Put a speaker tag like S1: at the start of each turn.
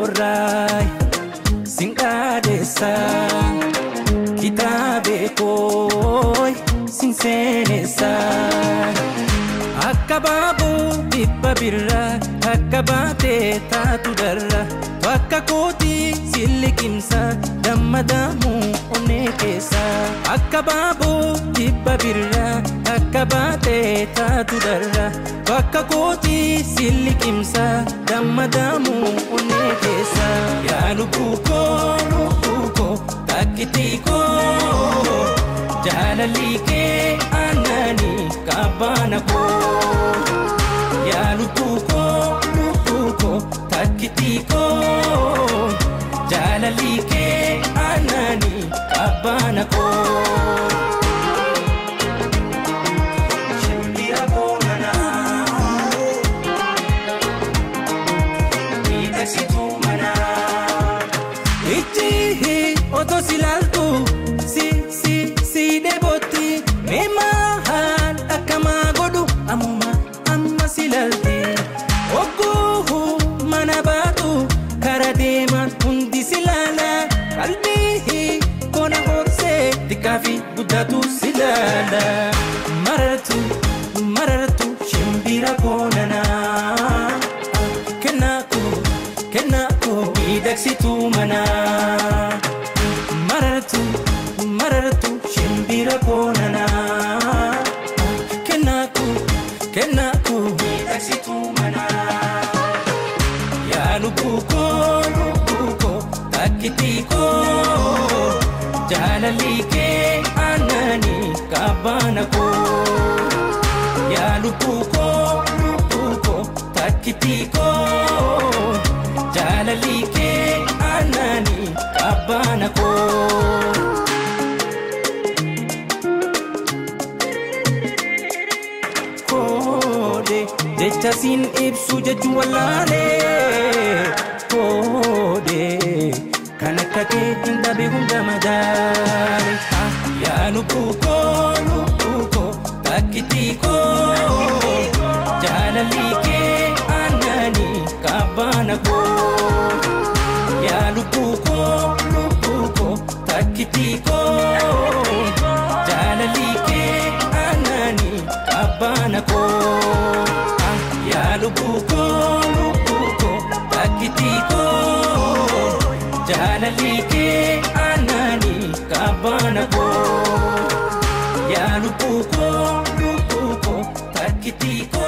S1: korai Singadesa Kitabe koi Sinsenesa Akababu Bippa birra Akabate tatu darra Wakka koti silikimsa Dammadamu onekesa Akababu Bippa birra Akabate tatu darra Wakka koti silikimsa Dammadamu onekesa Ya lubuko Takitiko Jalalike anani kabanako Ya lubuko Takitiko Jalalike anani kabanako Oto silaltu si deboti memahan akama godu amma silalti ogu manabatu karademan hundi silala kalbi kona horse dikafi budatu silala marartu shimbira konana kenako idaksitu mana marartu shimbira konana kenaku idaksitu mana Ya lubuko takitiko Jalalike anani kabanako Ya lubuko takitiko Jalalike anani kabanako Dechasin ibsu jechu walale Kode Kanakake indabe hunda madare Ya lubuko Takitiko Jalalike anani kabanako Ya lubuko Takitiko Jalalike anani kabanako Ya lubuko Takitiko Jalalike anani kabanako Ya lubuko Takitiko